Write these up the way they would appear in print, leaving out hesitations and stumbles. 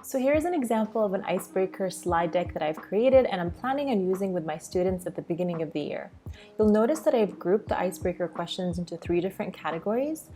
So here's an example of an icebreaker slide deck that I've created and I'm planning on using with my students at the beginning of the year. You'll notice that I've grouped the icebreaker questions into 3 different categories: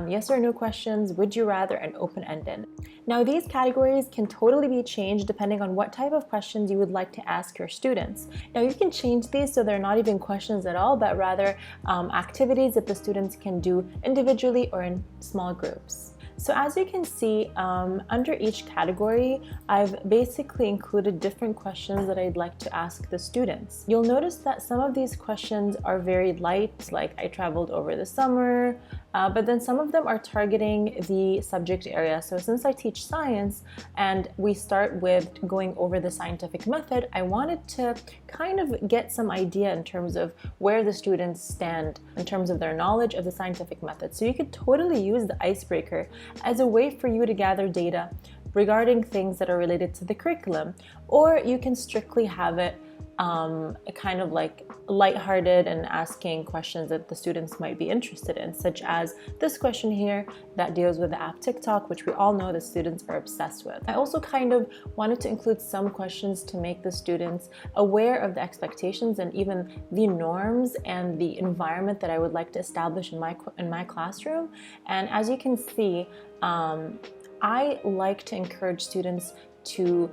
yes or no questions, would you rather, and open-ended. Now these categories can totally be changed depending on what type of questions you would like to ask your students. Now you can change these so they're not even questions at all, but rather activities that the students can do individually or in small groups. So as you can see, under each category, I've basically included different questions that I'd like to ask the students. You'll notice that some of these questions are very light, like I traveled over the summer, but then some of them are targeting the subject area. So since I teach science and we start with going over the scientific method, I wanted to kind of get some idea in terms of where the students stand in terms of their knowledge of the scientific method. So you could totally use the icebreaker as a way for you to gather data regarding things that are related to the curriculum, or you can strictly have it kind of like lighthearted and asking questions that the students might be interested in, such as this question here that deals with the app TikTok, which we all know the students are obsessed with. I also kind of wanted to include some questions to make the students aware of the expectations and even the norms and the environment that I would like to establish in my classroom. And as you can see, I like to encourage students to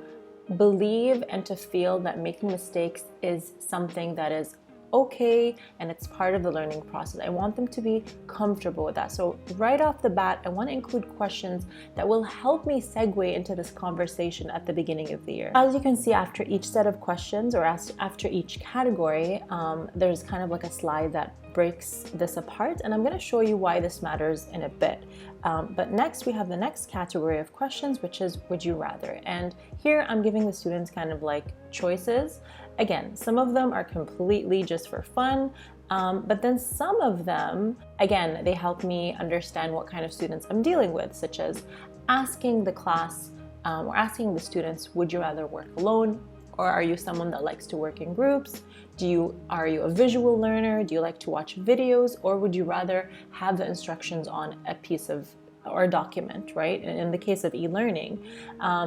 believe and to feel that making mistakes is something that is okay and it's part of the learning process. I want them to be comfortable with that. So right off the bat, I want to include questions that will help me segue into this conversation at the beginning of the year. As you can see, after each set of questions or after each category, there's kind of like a slide that breaks this apart, and I'm going to show you why this matters in a bit. But next we have the next category of questions, which is would you rather, and here I'm giving the students kind of like choices. Again, some of them are completely just for fun, but then some of them, again, they help me understand what kind of students I'm dealing with, such as asking the class or asking the students, would you rather work alone, or are you someone that likes to work in groups? Are you a visual learner? Do you like to watch videos, or would you rather have the instructions on a piece of or a document, right? In the case of e-learning.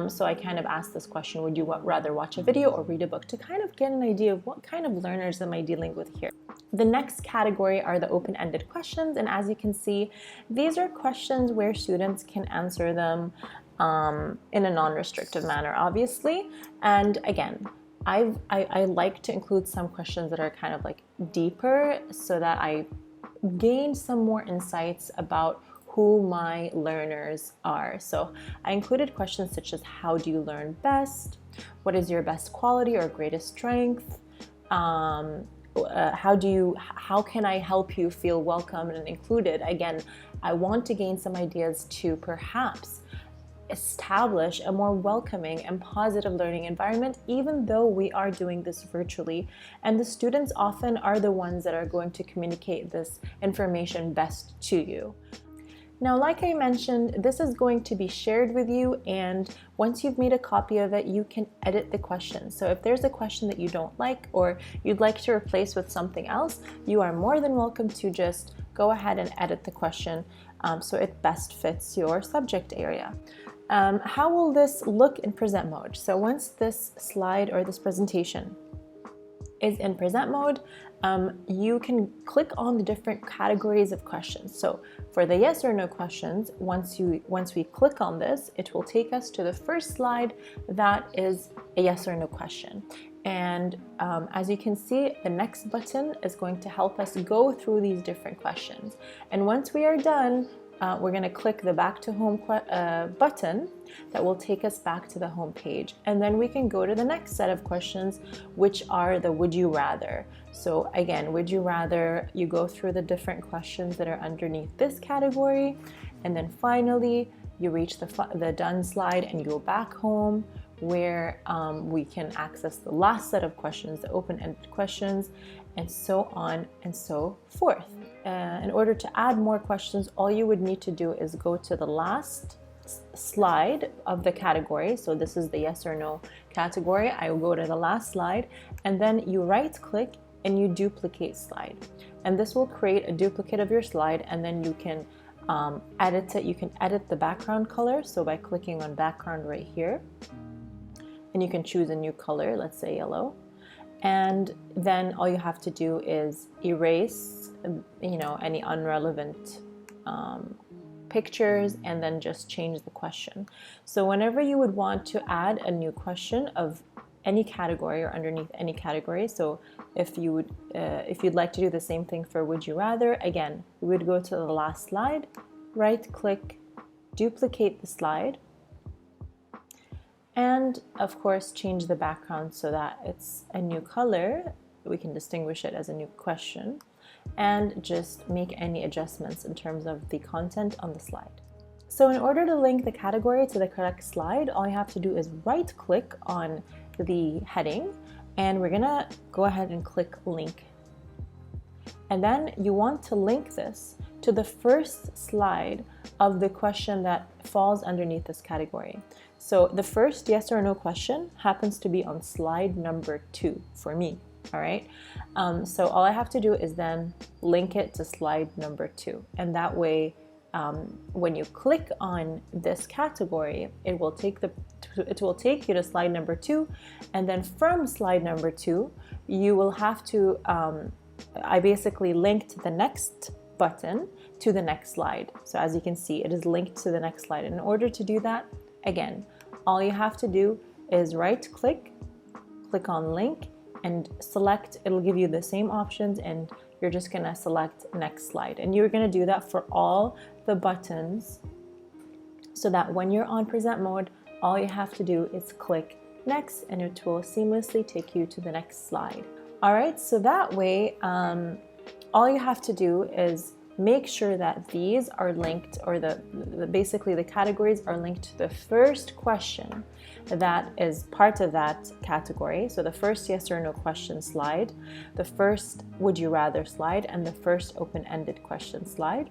So I kind of asked this question, would you rather watch a video or read a book, to kind of get an idea of what kind of learners am I dealing with here. The next category are the open-ended questions, and as you can see, these are questions where students can answer them in a non-restrictive manner, obviously. And again, I like to include some questions that are kind of like deeper so that I gain some more insights about who my learners are. So I included questions such as, how do you learn best? What is your best quality or greatest strength? How can I help you feel welcome and included? Again, I want to gain some ideas to perhaps establish a more welcoming and positive learning environment, even though we are doing this virtually. And the students often are the ones that are going to communicate this information best to you. Now, like I mentioned, this is going to be shared with you, and once you've made a copy of it, you can edit the question. So if there's a question that you don't like or you'd like to replace with something else, you are more than welcome to just go ahead and edit the question so it best fits your subject area. How will this look in present mode? So once this slide or this presentation is in present mode, you can click on the different categories of questions. So for the yes or no questions, once we click on this, it will take us to the first slide that is a yes or no question. And as you can see, the next button is going to help us go through these different questions. And once we are done, we're going to click the back to home button that will take us back to the home page. And then we can go to the next set of questions, which are the would you rather. So again, would you rather, you go through the different questions that are underneath this category. And then finally, you reach the done slide and you go back home, where we can access the last set of questions, the open-ended questions, and so on and so forth. In order to add more questions, all you would need to do is go to the last slide of the category. So this is the yes or no category. I will go to the last slide, and then you right click and you duplicate slide. And this will create a duplicate of your slide, and then you can edit it. You can edit the background color, so by clicking on background right here, and you can choose a new color, let's say yellow, and then all you have to do is erase, any irrelevant pictures, and then just change the question. So whenever you would want to add a new question of any category or underneath any category, so if you'd like to do the same thing for would you rather, again, we would go to the last slide, right click, duplicate the slide, and of course change the background so that it's a new color. We can distinguish it as a new question, and just make any adjustments in terms of the content on the slide. So in order to link the category to the correct slide, all you have to do is right click on the heading, and we're gonna go ahead and click link. And then you want to link this to the first slide of the question that falls underneath this category. So the first yes or no question happens to be on slide number 2 for me. All right. So all I have to do is then link it to slide number 2. And that way, when you click on this category, it will take you to slide number 2. And then from slide number 2, you will have to, I basically linked the next button to the next slide. So as you can see, it is linked to the next slide. In order to do that, again, all you have to do is right click, click on link, and select. It'll give you the same options, and you're just gonna select next slide. And you're gonna do that for all the buttons, so that when you're on present mode, all you have to do is click next, and it will seamlessly take you to the next slide. All right, so that way, all you have to do is make sure that these are linked, or basically the categories are linked to the first question that is part of that category. So the first yes or no question slide, the first would you rather slide, and the first open-ended question slide.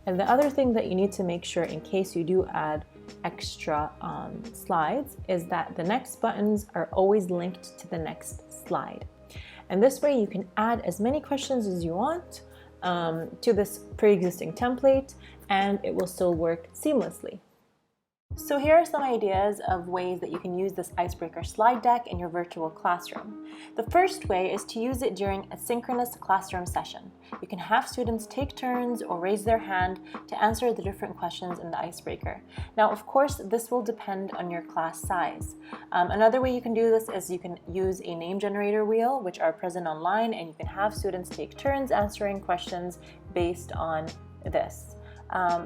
And the other thing that you need to make sure in case you do add extra slides is that the next buttons are always linked to the next slide. And this way you can add as many questions as you want to this pre-existing template, and it will still work seamlessly. So here are some ideas of ways that you can use this Icebreaker slide deck in your virtual classroom. The first way is to use it during a synchronous classroom session. You can have students take turns or raise their hand to answer the different questions in the Icebreaker. Now, of course, this will depend on your class size. Another way you can do this is you can use a name generator wheel, which are present online, and you can have students take turns answering questions based on this.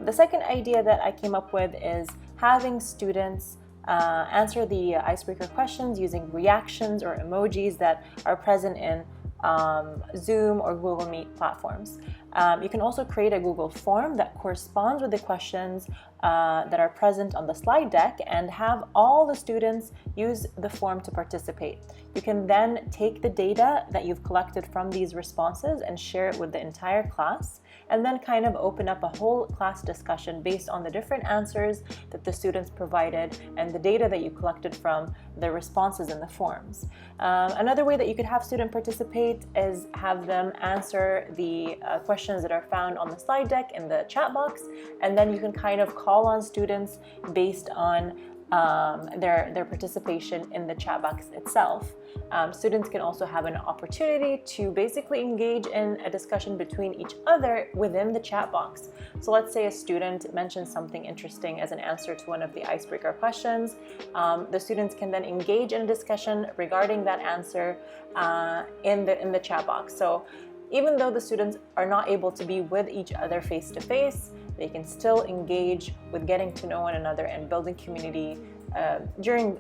The second idea that I came up with is having students answer the Icebreaker questions using reactions or emojis that are present in Zoom or Google Meet platforms. You can also create a Google form that corresponds with the questions that are present on the slide deck, and have all the students use the form to participate. You can then take the data that you've collected from these responses and share it with the entire class, and then kind of open up a whole class discussion based on the different answers that the students provided and the data that you collected from the responses in the forms. Another way that you could have students participate is have them answer the questions that are found on the slide deck in the chat box, and then you can kind of call on students based on their participation in the chat box itself. Students can also have an opportunity to basically engage in a discussion between each other within the chat box. So let's say a student mentions something interesting as an answer to one of the Icebreaker questions. The students can then engage in a discussion regarding that answer in the chat box. So even though the students are not able to be with each other face to face, they can still engage with getting to know one another and building community using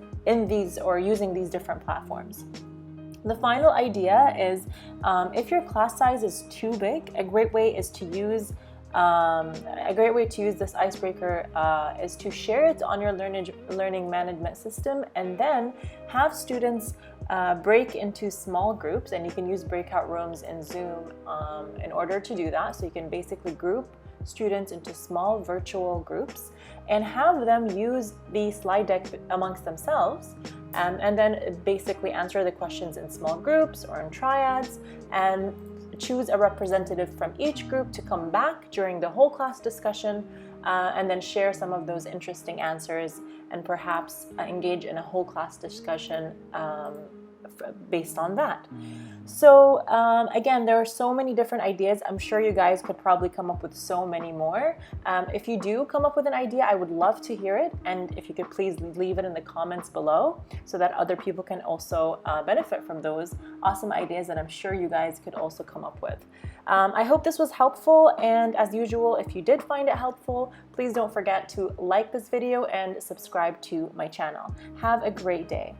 these different platforms. The final idea is if your class size is too big, a great way to use this Icebreaker is to share it on your learning management system, and then have students break into small groups. And you can use breakout rooms in Zoom in order to do that. So you can basically group students into small virtual groups and have them use the slide deck amongst themselves, and then basically answer the questions in small groups or in triads, and choose a representative from each group to come back during the whole class discussion and then share some of those interesting answers and perhaps engage in a whole class discussion based on that. So again, there are so many different ideas. I'm sure you guys could probably come up with so many more. If you do come up with an idea, I would love to hear it. And if you could please leave it in the comments below so that other people can also benefit from those awesome ideas that I'm sure you guys could also come up with. I hope this was helpful. And as usual, if you did find it helpful, please don't forget to like this video and subscribe to my channel. Have a great day.